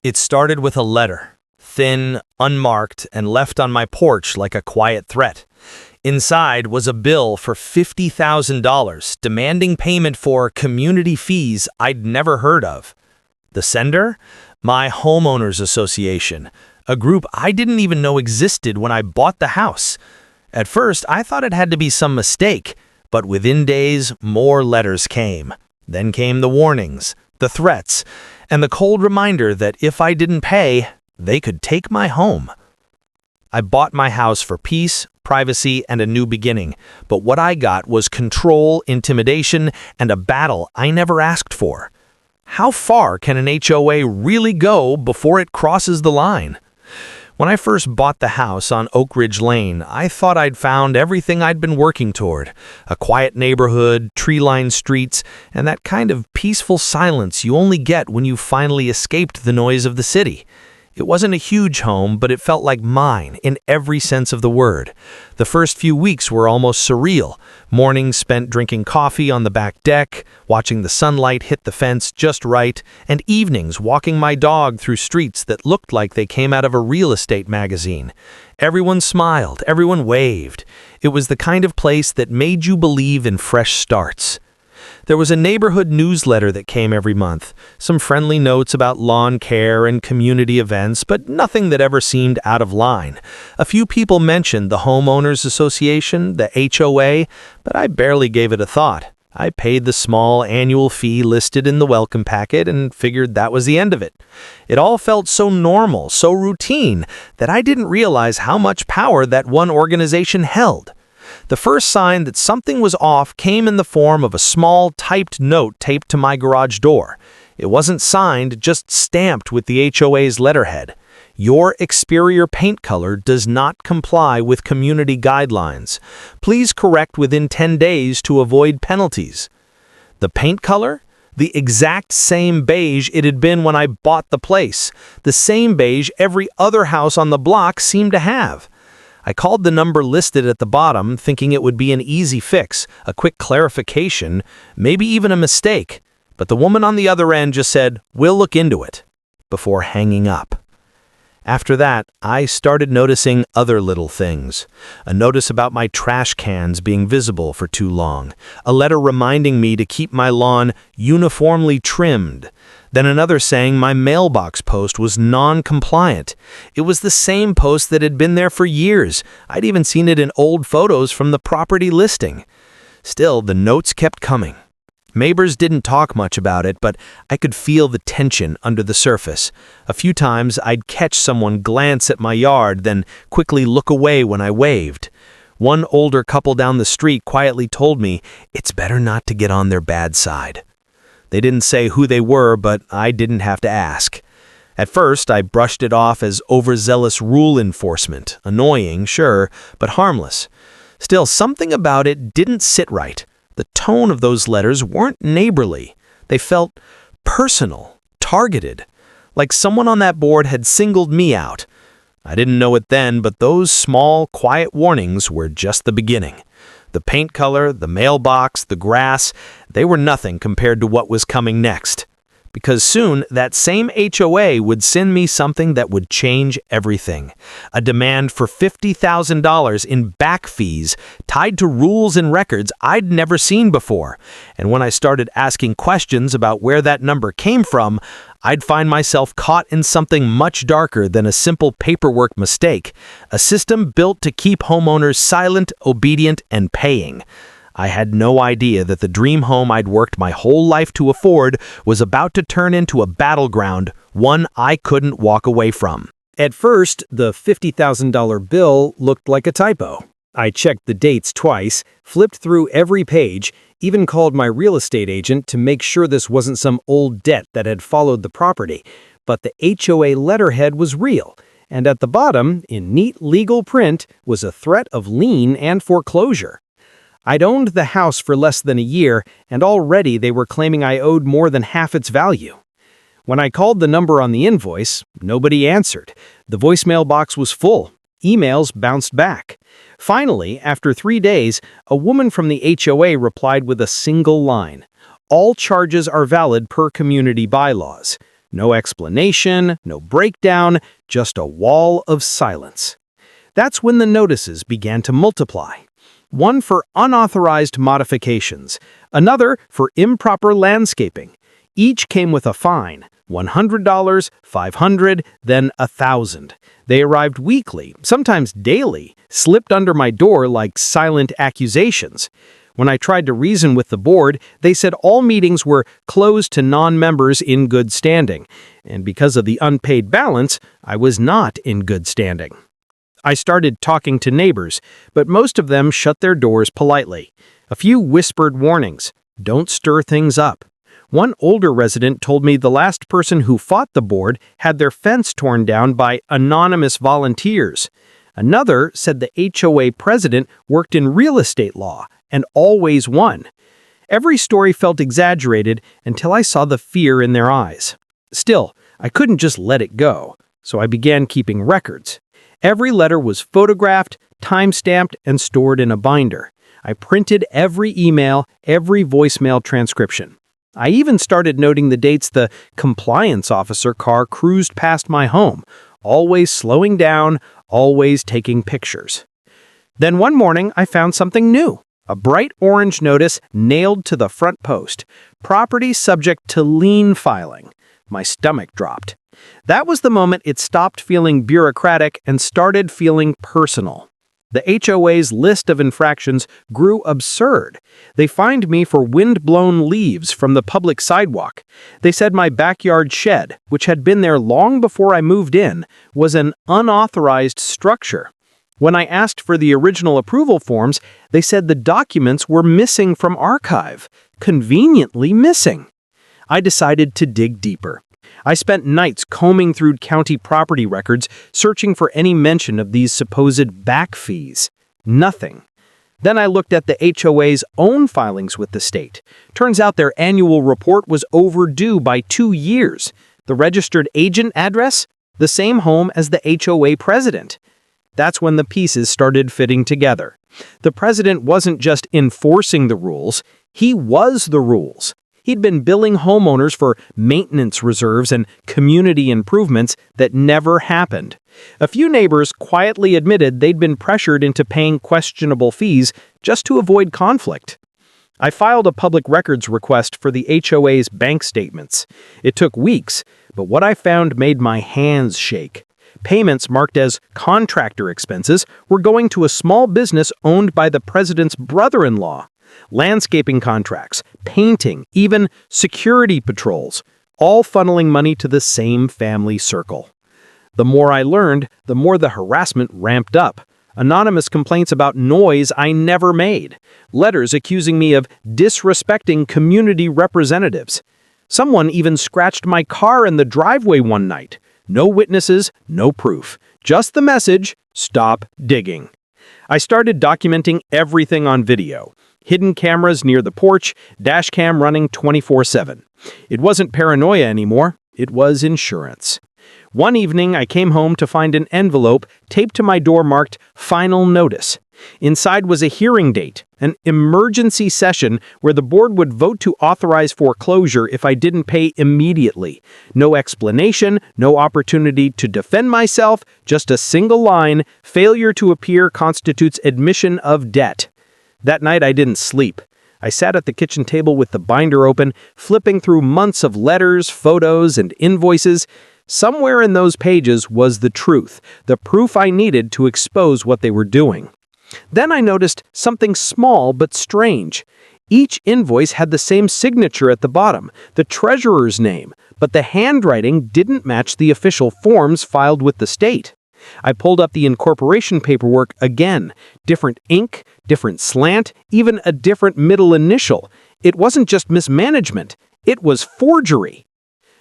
It started with a letter, thin, unmarked, and left on my porch like a quiet threat. Inside was a bill for $50,000 demanding payment for community fees I'd never heard of. The sender? My Homeowners Association, a group I didn't even know existed when I bought the house. At first, I thought it had to be some mistake, but within days, more letters came. Then came the warnings, the threats, and the cold reminder that if I didn't pay, they could take my home. I bought my house for peace, privacy, and a new beginning, but what I got was control, intimidation, and a battle I never asked for. How far can an HOA really go before it crosses the line? When I first bought the house on Oak Ridge Lane, I thought I'd found everything I'd been working toward. A quiet neighborhood, tree-lined streets, and that kind of peaceful silence you only get when you've finally escaped the noise of the city. It wasn't a huge home, but it felt like mine in every sense of the word. The first few weeks were almost surreal. Mornings spent drinking coffee on the back deck, watching the sunlight hit the fence just right, and evenings walking my dog through streets that looked like they came out of a real estate magazine. Everyone smiled, everyone waved. It was the kind of place that made you believe in fresh starts. There was a neighborhood newsletter that came every month, some friendly notes about lawn care and community events, but nothing that ever seemed out of line. A few people mentioned the Homeowners Association, the HOA, but I barely gave it a thought. I paid the small annual fee listed in the welcome packet and figured that was the end of it. It all felt so normal, so routine, that I didn't realize how much power that one organization held. The first sign that something was off came in the form of a small typed note taped to my garage door. It wasn't signed, just stamped with the HOA's letterhead. Your exterior paint color does not comply with community guidelines. Please correct within 10 days to avoid penalties. The paint color? The exact same beige it had been when I bought the place. The same beige every other house on the block seemed to have. I called the number listed at the bottom, thinking it would be an easy fix, a quick clarification, maybe even a mistake. But the woman on the other end just said, "We'll look into it," before hanging up. After that, I started noticing other little things. A notice about my trash cans being visible for too long. A letter reminding me to keep my lawn uniformly trimmed. Then another saying my mailbox post was non-compliant. It was the same post that had been there for years. I'd even seen it in old photos from the property listing. Still, the notes kept coming. Neighbors didn't talk much about it, but I could feel the tension under the surface. A few times I'd catch someone glance at my yard, then quickly look away when I waved. One older couple down the street quietly told me it's better not to get on their bad side. They didn't say who they were, but I didn't have to ask. At first, I brushed it off as overzealous rule enforcement. Annoying, sure, but harmless. Still, something about it didn't sit right. The tone of those letters weren't neighborly. They felt personal, targeted, like someone on that board had singled me out. I didn't know it then, but those small, quiet warnings were just the beginning. The paint color, the mailbox, the grass, they were nothing compared to what was coming next. Because soon, that same HOA would send me something that would change everything. A demand for $50,000 in back fees tied to rules and records I'd never seen before. And when I started asking questions about where that number came from, I'd find myself caught in something much darker than a simple paperwork mistake. A system built to keep homeowners silent, obedient, and paying. I had no idea that the dream home I'd worked my whole life to afford was about to turn into a battleground, one I couldn't walk away from. At first, the $50,000 bill looked like a typo. I checked the dates twice, flipped through every page, even called my real estate agent to make sure this wasn't some old debt that had followed the property. But the HOA letterhead was real, and at the bottom, in neat legal print, was a threat of lien and foreclosure. I'd owned the house for less than a year, and already they were claiming I owed more than half its value. When I called the number on the invoice, nobody answered. The voicemail box was full. Emails bounced back. Finally, after 3 days, a woman from the HOA replied with a single line. "All charges are valid per community bylaws." No explanation, no breakdown, just a wall of silence. That's when the notices began to multiply. One for unauthorized modifications, another for improper landscaping. Each came with a fine, $100, $500, then $1,000. They arrived weekly, sometimes daily, slipped under my door like silent accusations. When I tried to reason with the board, they said all meetings were closed to non-members in good standing, and because of the unpaid balance, I was not in good standing. I started talking to neighbors, but most of them shut their doors politely. A few whispered warnings, "Don't stir things up." One older resident told me the last person who fought the board had their fence torn down by anonymous volunteers. Another said the HOA president worked in real estate law and always won. Every story felt exaggerated until I saw the fear in their eyes. Still, I couldn't just let it go, so I began keeping records. Every letter was photographed, time-stamped, and stored in a binder. I printed every email, every voicemail transcription. I even started noting the dates the compliance officer car cruised past my home, always slowing down, always taking pictures. Then one morning, I found something new. A bright orange notice nailed to the front post. Property subject to lien filing. My stomach dropped. That was the moment it stopped feeling bureaucratic and started feeling personal. The HOA's list of infractions grew absurd. They fined me for wind-blown leaves from the public sidewalk. They said my backyard shed, which had been there long before I moved in, was an unauthorized structure. When I asked for the original approval forms, they said the documents were missing from archive, conveniently missing. I decided to dig deeper. I spent nights combing through county property records, searching for any mention of these supposed back fees. Nothing. Then I looked at the HOA's own filings with the state. Turns out their annual report was overdue by 2 years. The registered agent address? The same home as the HOA president. That's when the pieces started fitting together. The president wasn't just enforcing the rules, he was the rules. He'd been billing homeowners for maintenance reserves and community improvements that never happened. A few neighbors quietly admitted they'd been pressured into paying questionable fees just to avoid conflict. I filed a public records request for the HOA's bank statements. It took weeks, but what I found made my hands shake. Payments marked as contractor expenses were going to a small business owned by the president's brother-in-law. Landscaping contracts, painting, even security patrols, all funneling money to the same family circle. The more I learned, the more the harassment ramped up. Anonymous complaints about noise I never made. Letters accusing me of disrespecting community representatives. Someone even scratched my car in the driveway one night. No witnesses, no proof. Just the message, stop digging. I started documenting everything on video. Hidden cameras near the porch, dash cam running 24/7. It wasn't paranoia anymore, it was insurance. One evening, I came home to find an envelope taped to my door marked Final Notice. Inside was a hearing date, an emergency session where the board would vote to authorize foreclosure if I didn't pay immediately. No explanation, no opportunity to defend myself, just a single line, failure to appear constitutes admission of debt. That night I didn't sleep. I sat at the kitchen table with the binder open, flipping through months of letters, photos, and invoices. Somewhere in those pages was the truth, the proof I needed to expose what they were doing. Then I noticed something small but strange. Each invoice had the same signature at the bottom, the treasurer's name, but the handwriting didn't match the official forms filed with the state. I pulled up the incorporation paperwork again. Different ink, different slant, even a different middle initial. It wasn't just mismanagement, it was forgery.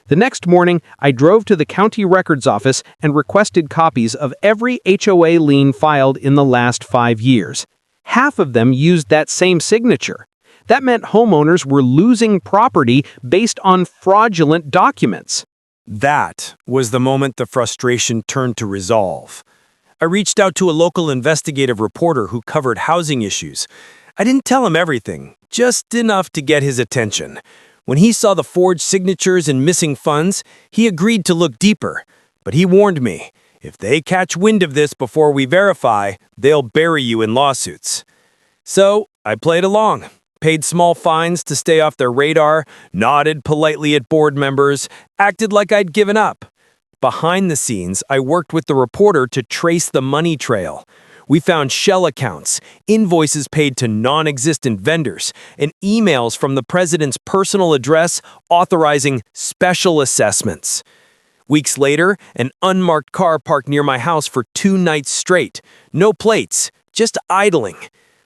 The next morning, I drove to the county records office and requested copies of every HOA lien filed in the last 5 years. Half of them used that same signature. That meant homeowners were losing property based on fraudulent documents. That was the moment the frustration turned to resolve. I reached out to a local investigative reporter who covered housing issues. I didn't tell him everything, just enough to get his attention. When he saw the forged signatures and missing funds, he agreed to look deeper. But he warned me, if they catch wind of this before we verify, they'll bury you in lawsuits. So I played along, paid small fines to stay off their radar, nodded politely at board members, acted like I'd given up. Behind the scenes, I worked with the reporter to trace the money trail. We found shell accounts, invoices paid to non-existent vendors, and emails from the president's personal address authorizing special assessments. Weeks later, an unmarked car parked near my house for 2 nights straight. No plates, just idling.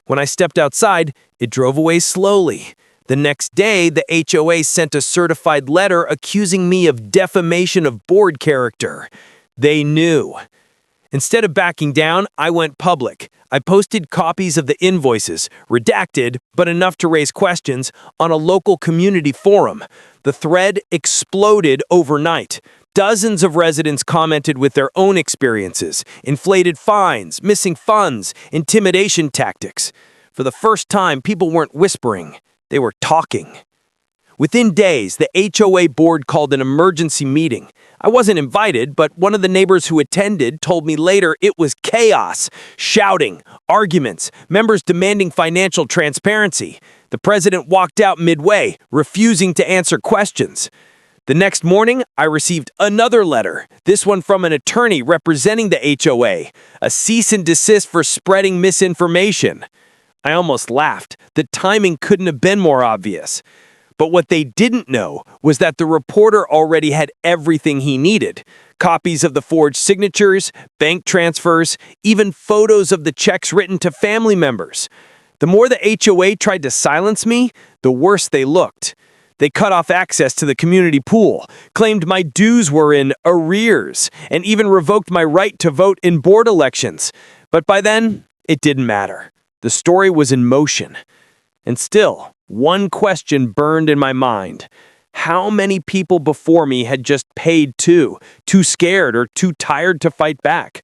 When I stepped outside, it drove away slowly. The next day, the HOA sent a certified letter accusing me of defamation of board character. They knew. Instead of backing down, I went public. I posted copies of the invoices, redacted, but enough to raise questions, on a local community forum. The thread exploded overnight. Dozens of residents commented with their own experiences, inflated fines, missing funds, intimidation tactics. For the first time, people weren't whispering, they were talking. Within days, the HOA board called an emergency meeting. I wasn't invited, but one of the neighbors who attended told me later it was chaos. Shouting, arguments, members demanding financial transparency. The president walked out midway, refusing to answer questions. The next morning, I received another letter, this one from an attorney representing the HOA, a cease and desist for spreading misinformation. I almost laughed. The timing couldn't have been more obvious. But what they didn't know was that the reporter already had everything he needed. Copies of the forged signatures, bank transfers, even photos of the checks written to family members. The more the HOA tried to silence me, the worse they looked. They cut off access to the community pool, claimed my dues were in arrears, and even revoked my right to vote in board elections. But by then, it didn't matter. The story was in motion. And still, one question burned in my mind. How many people before me had just paid too scared or too tired to fight back?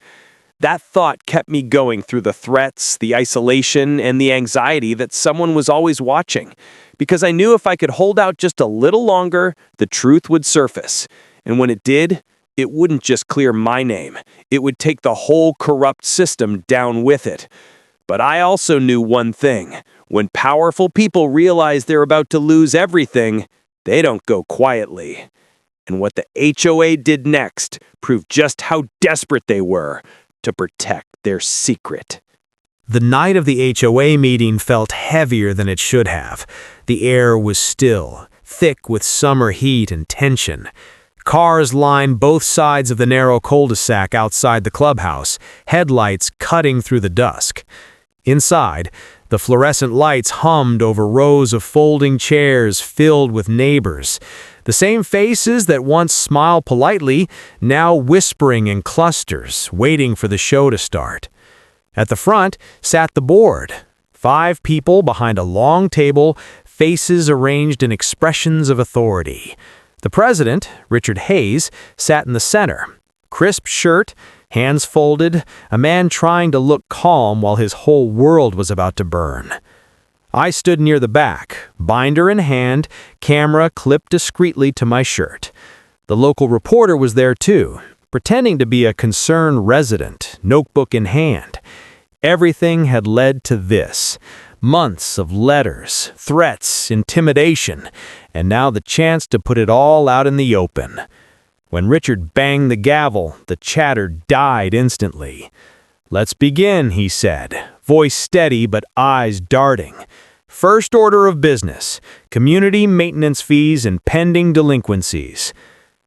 That thought kept me going through the threats, the isolation, and the anxiety that someone was always watching. Because I knew if I could hold out just a little longer, the truth would surface. And when it did, it wouldn't just clear my name. It would take the whole corrupt system down with it. But I also knew one thing. When powerful people realize they're about to lose everything, they don't go quietly. And what the HOA did next proved just how desperate they were to protect their secret. The night of the HOA meeting felt heavier than it should have. The air was still, thick with summer heat and tension. Cars lined both sides of the narrow cul-de-sac outside the clubhouse, headlights cutting through the dusk. Inside, the fluorescent lights hummed over rows of folding chairs filled with neighbors. The same faces that once smiled politely, now whispering in clusters, waiting for the show to start. At the front sat the board. 5 people behind a long table, faces arranged in expressions of authority. The president, Richard Hayes, sat in the center. Crisp shirt, hands folded, a man trying to look calm while his whole world was about to burn. I stood near the back, binder in hand, camera clipped discreetly to my shirt. The local reporter was there too, pretending to be a concerned resident, notebook in hand. Everything had led to this. Months of letters, threats, intimidation, and now the chance to put it all out in the open. When Richard banged the gavel, the chatter died instantly. "Let's begin," he said, voice steady but eyes darting. "First order of business, community maintenance fees and pending delinquencies."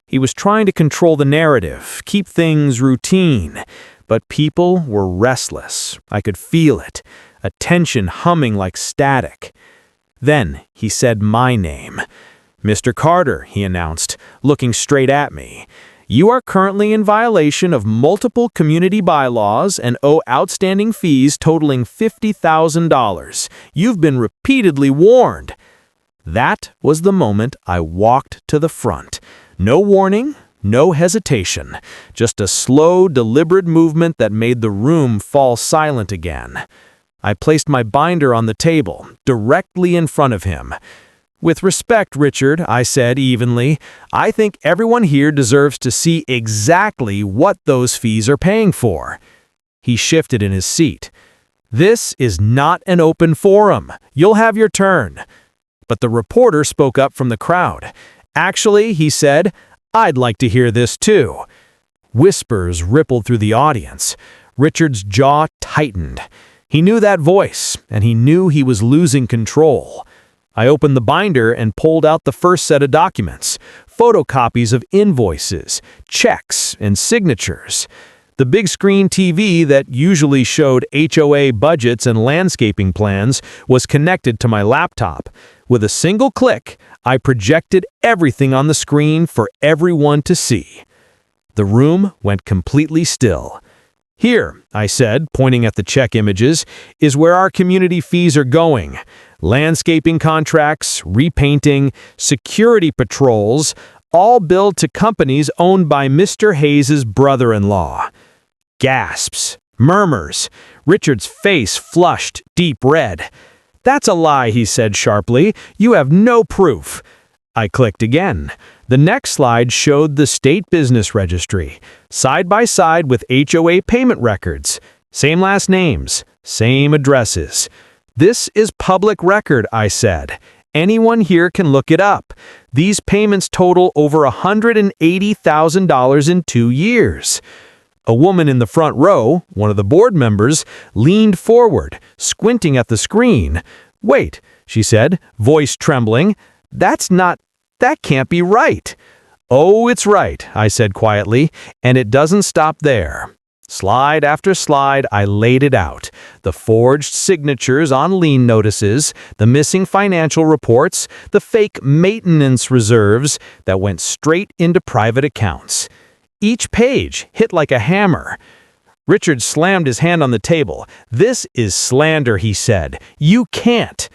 He was trying to control the narrative, keep things routine, but people were restless. I could feel it, a tension humming like static. Then he said my name. "Mr. Carter," he announced, looking straight at me, "you are currently in violation of multiple community bylaws and owe outstanding fees totaling $50,000. You've been repeatedly warned." That was the moment I walked to the front. No warning, no hesitation, just a slow, deliberate movement that made the room fall silent again. I placed my binder on the table, directly in front of him. With respect, Richard, I said evenly, I think everyone here deserves to see exactly what those fees are paying for. He shifted in his seat. This is not an open forum. You'll have your turn. But the reporter spoke up from the crowd. Actually, he said, I'd like to hear this too. Whispers rippled through the audience. Richard's jaw tightened. He knew that voice, and he knew he was losing control. I opened the binder and pulled out the first set of documents, photocopies of invoices, checks, and signatures. The big screen TV that usually showed HOA budgets and landscaping plans was connected to my laptop. With a single click, I projected everything on the screen for everyone to see. The room went completely still. Here, I said, pointing at the check images, is where our community fees are going. Landscaping contracts, repainting, security patrols, all billed to companies owned by Mr. Hayes' brother-in-law. Gasps, murmurs. Richard's face flushed deep red. That's a lie, he said sharply. You have no proof. I clicked again. The next slide showed the state business registry, side by side with HOA payment records. Same last names, same addresses. This is public record, I said. Anyone here can look it up. These payments total over $180,000 in 2 years. A woman in the front row, one of the board members, leaned forward, squinting at the screen. Wait, she said, voice trembling. That can't be right. Oh, it's right, I said quietly, and it doesn't stop there. Slide after slide, I laid it out. The forged signatures on lien notices, the missing financial reports, the fake maintenance reserves that went straight into private accounts. Each page hit like a hammer. Richard slammed his hand on the table. This is slander, he said. You can't.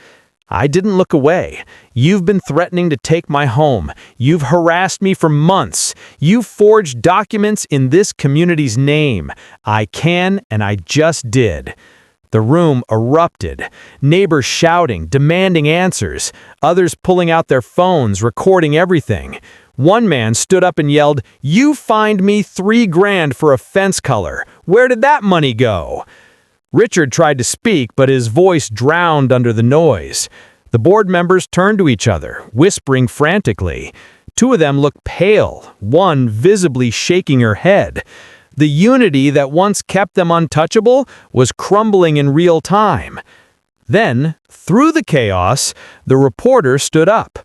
I didn't look away. You've been threatening to take my home. You've harassed me for months. You've forged documents in this community's name. I can, and I just did. The room erupted. Neighbors shouting, demanding answers. Others pulling out their phones, recording everything. One man stood up and yelled, "You fined me $3,000 for a fence color. Where did that money go?" Richard tried to speak, but his voice drowned under the noise. The board members turned to each other, whispering frantically. Two of them looked pale, one visibly shaking her head. The unity that once kept them untouchable was crumbling in real time. Then, through the chaos, the reporter stood up.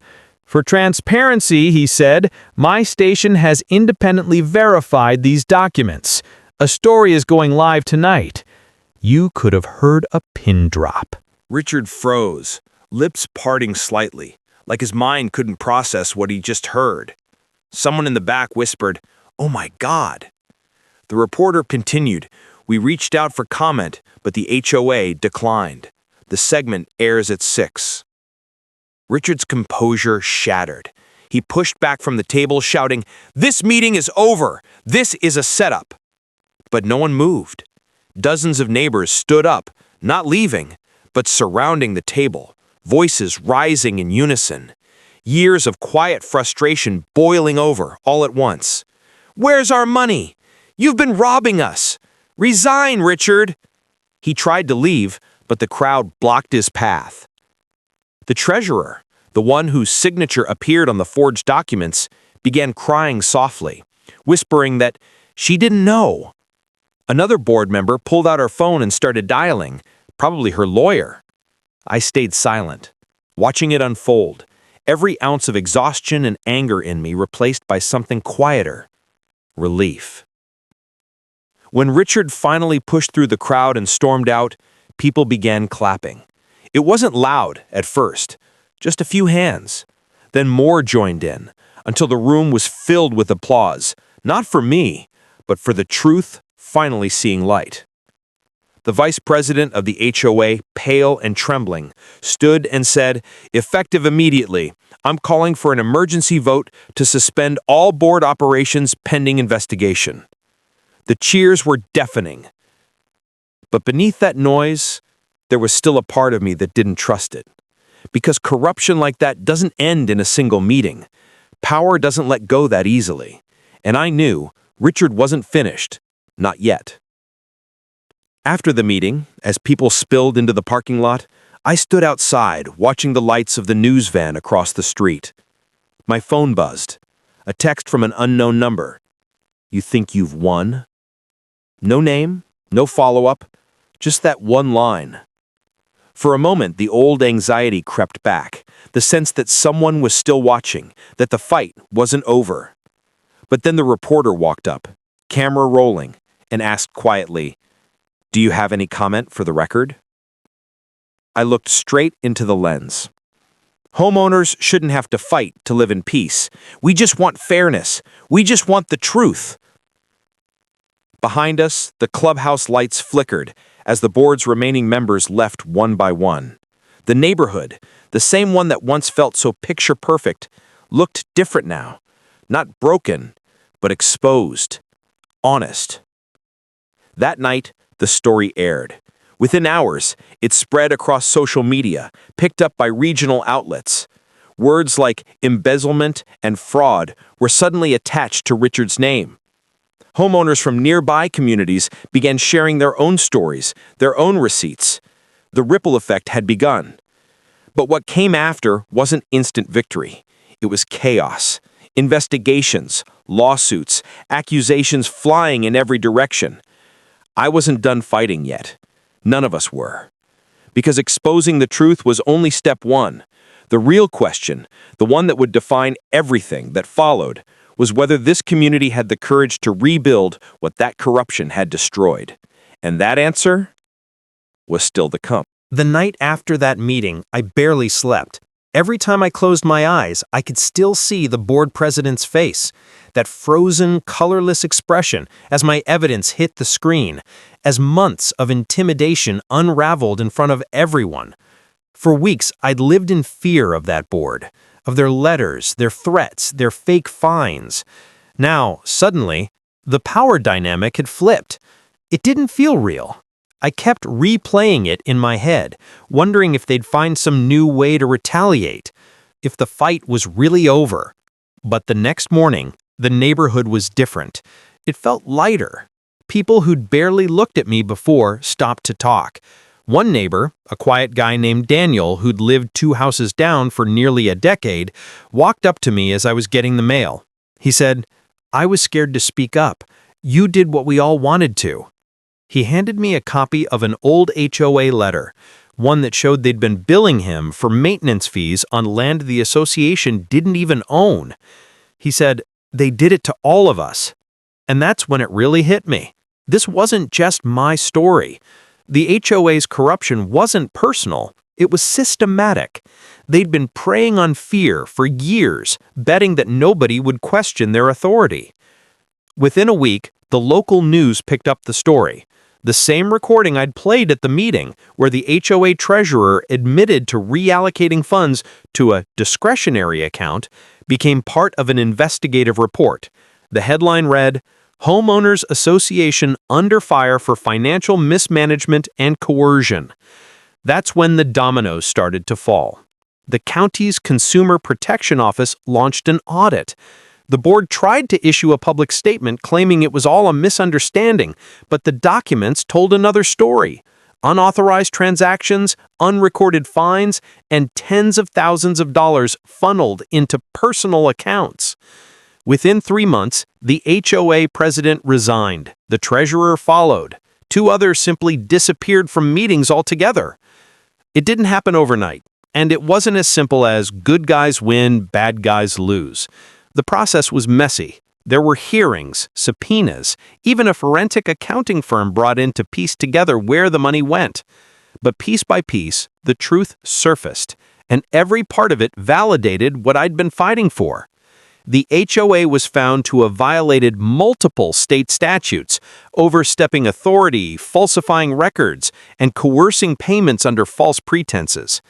For transparency, he said, my station has independently verified these documents. A story is going live tonight. You could have heard a pin drop. Richard froze, lips parting slightly, like his mind couldn't process what he just heard. Someone in the back whispered, "Oh my God." The reporter continued, "We reached out for comment, but the HOA declined. The segment airs at 6. Richard's composure shattered. He pushed back from the table, shouting, "This meeting is over! This is a setup!" But no one moved. Dozens of neighbors stood up, not leaving, but surrounding the table, voices rising in unison. Years of quiet frustration boiling over all at once. "Where's our money? You've been robbing us! Resign, Richard!" He tried to leave, but the crowd blocked his path. The treasurer, the one whose signature appeared on the forged documents, began crying softly, whispering that she didn't know. Another board member pulled out her phone and started dialing, probably her lawyer. I stayed silent, watching it unfold, every ounce of exhaustion and anger in me replaced by something quieter, relief. When Richard finally pushed through the crowd and stormed out, people began clapping. It wasn't loud at first, just a few hands. Then more joined in, until the room was filled with applause, not for me, but for the truth finally seeing light. The vice president of the HOA, pale and trembling, stood and said, "Effective immediately, I'm calling for an emergency vote to suspend all board operations pending investigation." The cheers were deafening. But beneath that noise, there was still a part of me that didn't trust it. because corruption like that doesn't end in a single meeting. Power doesn't let go that easily. And I knew Richard wasn't finished. Not yet. After the meeting, as people spilled into the parking lot, I stood outside watching the lights of the news van across the street. My phone buzzed. A text from an unknown number. "You think you've won?" No name, no follow-up, just that one line. For a moment, the old anxiety crept back, the sense that someone was still watching, that the fight wasn't over. But then the reporter walked up, camera rolling, and asked quietly, "Do you have any comment for the record?" I looked straight into the lens. Homeowners shouldn't have to fight to live in peace. We just want fairness. We just want the truth. Behind us, the clubhouse lights flickered as the board's remaining members left one by one. The neighborhood, the same one that once felt so picture-perfect, looked different now. Not broken, but exposed. Honest. That night, the story aired. Within hours, it spread across social media, picked up by regional outlets. Words like embezzlement and fraud were suddenly attached to Richard's name. Homeowners from nearby communities began sharing their own stories, their own receipts. The ripple effect had begun. But what came after wasn't instant victory. It was chaos. Investigations, lawsuits, accusations flying in every direction. I wasn't done fighting yet. None of us were. Because exposing the truth was only step one. The real question, the one that would define everything that followed, was whether this community had the courage to rebuild what that corruption had destroyed. And that answer was still to come. The night after that meeting, I barely slept. Every time I closed my eyes, I could still see the board president's face, that frozen, colorless expression as my evidence hit the screen, as months of intimidation unraveled in front of everyone. For weeks, I'd lived in fear of that board, of their letters, their threats, their fake fines. Now, suddenly, the power dynamic had flipped. It didn't feel real. I kept replaying it in my head, wondering if they'd find some new way to retaliate, if the fight was really over. But the next morning, the neighborhood was different. It felt lighter. People who'd barely looked at me before stopped to talk. One neighbor, a quiet guy named Daniel who'd lived 2 houses down for nearly a decade, walked up to me as I was getting the mail. He said, "I was scared to speak up. You did what we all wanted to." He handed me a copy of an old HOA letter, one that showed they'd been billing him for maintenance fees on land the association didn't even own. He said, "They did it to all of us." And that's when it really hit me. This wasn't just my story. The HOA's corruption wasn't personal. It was systematic. They'd been preying on fear for years, betting that nobody would question their authority. Within a week, the local news picked up the story. The same recording I'd played at the meeting, where the HOA treasurer admitted to reallocating funds to a discretionary account, became part of an investigative report. The headline read, "Homeowners Association under fire for financial mismanagement and coercion." That's when the dominoes started to fall. The county's Consumer Protection Office launched an audit. The board tried to issue a public statement claiming it was all a misunderstanding, but the documents told another story. Unauthorized transactions, unrecorded fines, and tens of thousands of dollars funneled into personal accounts. Within 3 months, the HOA president resigned. The treasurer followed. 2 others simply disappeared from meetings altogether. It didn't happen overnight, and it wasn't as simple as good guys win, bad guys lose. The process was messy. There were hearings, subpoenas, even a forensic accounting firm brought in to piece together where the money went. But piece by piece, the truth surfaced, and every part of it validated what I'd been fighting for. The HOA was found to have violated multiple state statutes, overstepping authority, falsifying records, and coercing payments under false pretenses.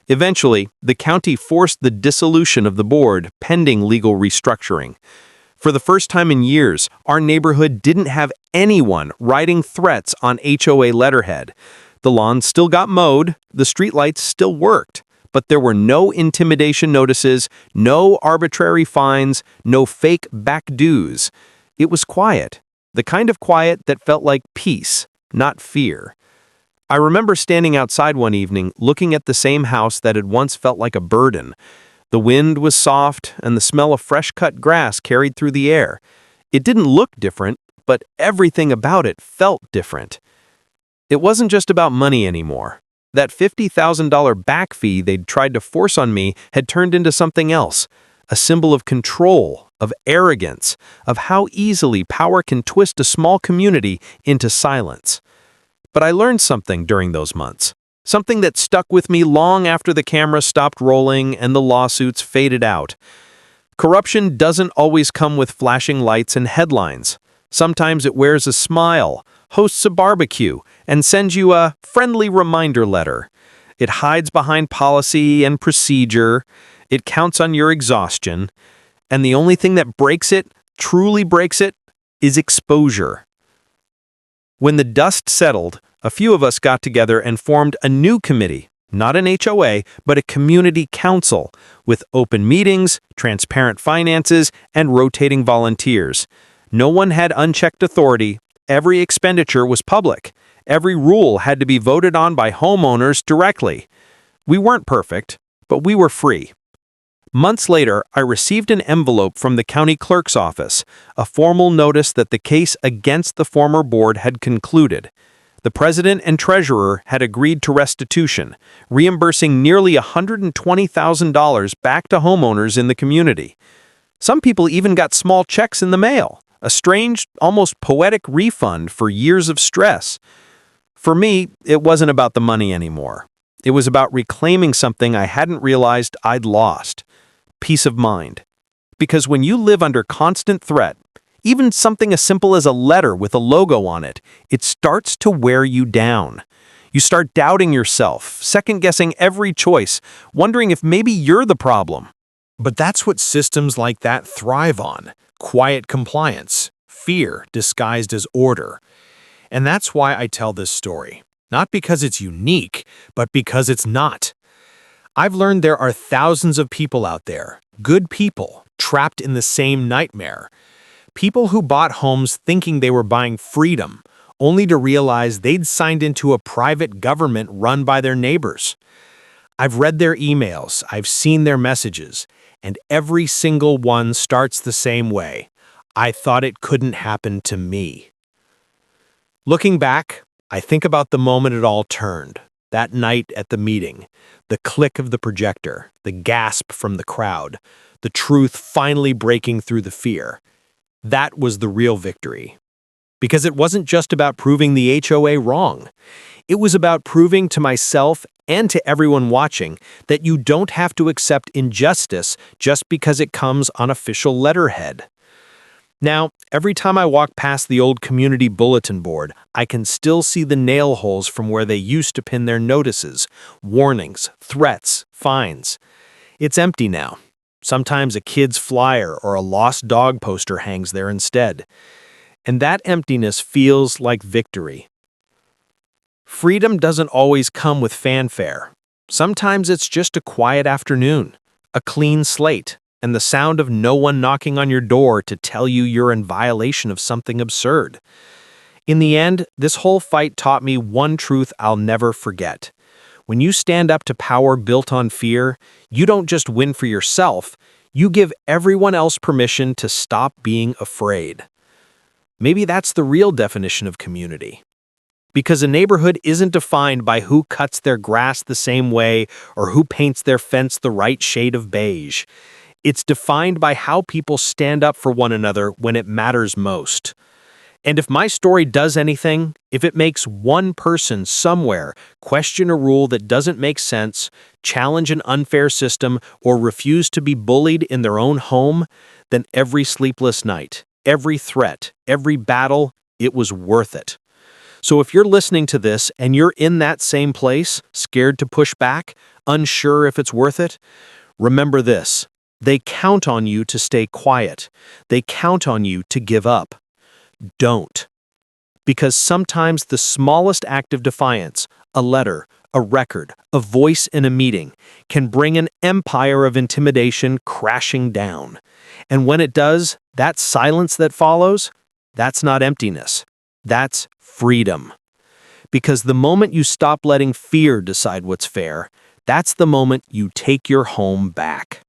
Eventually, the county forced the dissolution of the board pending legal restructuring. For the first time in years, our neighborhood didn't have anyone writing threats on HOA letterhead. The lawns still got mowed, the streetlights still worked, But there were no intimidation notices, no arbitrary fines, no fake back dues. It was quiet, the kind of quiet that felt like peace, not fear. I remember standing outside one evening, looking at the same house that had once felt like a burden. The wind was soft, and the smell of fresh-cut grass carried through the air. It didn't look different, but everything about it felt different. It wasn't just about money anymore. That $50,000 back fee they'd tried to force on me had turned into something else, a symbol of control, of arrogance, of how easily power can twist a small community into silence. But I learned something during those months, something that stuck with me long after the camera stopped rolling and the lawsuits faded out. Corruption doesn't always come with flashing lights and headlines. Sometimes it wears a smile, hosts a barbecue, and sends you a friendly reminder letter. It hides behind policy and procedure. It counts on your exhaustion. And the only thing that breaks it, truly breaks it, is exposure. When the dust settled, a few of us got together and formed a new committee, not an HOA, but a community council, with open meetings, transparent finances, and rotating volunteers. No one had unchecked authority. Every expenditure was public. Every rule had to be voted on by homeowners directly. We weren't perfect, but we were free. Months later, I received an envelope from the county clerk's office, a formal notice that the case against the former board had concluded. The president and treasurer had agreed to restitution, reimbursing nearly $120,000 back to homeowners in the community. Some people even got small checks in the mail, a strange, almost poetic refund for years of stress. For me, it wasn't about the money anymore. It was about reclaiming something I hadn't realized I'd lost. Peace of mind. Because when you live under constant threat, even something as simple as a letter with a logo on it, it starts to wear you down. You start doubting yourself, second-guessing every choice, wondering if maybe you're the problem. But that's what systems like that thrive on: quiet compliance, fear disguised as order. And that's why I tell this story. Not because it's unique, but because it's not. I've learned there are thousands of people out there, good people, trapped in the same nightmare. People who bought homes thinking they were buying freedom, only to realize they'd signed into a private government run by their neighbors. I've read their emails, I've seen their messages, and every single one starts the same way. I thought it couldn't happen to me. Looking back, I think about the moment it all turned. That night at the meeting, the click of the projector, the gasp from the crowd, the truth finally breaking through the fear. That was the real victory. Because it wasn't just about proving the HOA wrong. It was about proving to myself and to everyone watching that you don't have to accept injustice just because it comes on official letterhead. Now, every time I walk past the old community bulletin board, I can still see the nail holes from where they used to pin their notices, warnings, threats, fines. It's empty now. Sometimes a kid's flyer or a lost dog poster hangs there instead. And that emptiness feels like victory. Freedom doesn't always come with fanfare. Sometimes it's just a quiet afternoon, a clean slate, and the sound of no one knocking on your door to tell you you're in violation of something absurd. In the end, this whole fight taught me one truth I'll never forget. When you stand up to power built on fear, you don't just win for yourself, you give everyone else permission to stop being afraid. Maybe that's the real definition of community. Because a neighborhood isn't defined by who cuts their grass the same way or who paints their fence the right shade of beige. It's defined by how people stand up for one another when it matters most. And if my story does anything, if it makes one person somewhere question a rule that doesn't make sense, challenge an unfair system, or refuse to be bullied in their own home, then every sleepless night, every threat, every battle, it was worth it. So if you're listening to this and you're in that same place, scared to push back, unsure if it's worth it, remember this. They count on you to stay quiet. They count on you to give up. Don't. Because sometimes the smallest act of defiance, a letter, a record, a voice in a meeting, can bring an empire of intimidation crashing down. And when it does, that silence that follows, that's not emptiness. That's freedom. Because the moment you stop letting fear decide what's fair, that's the moment you take your home back.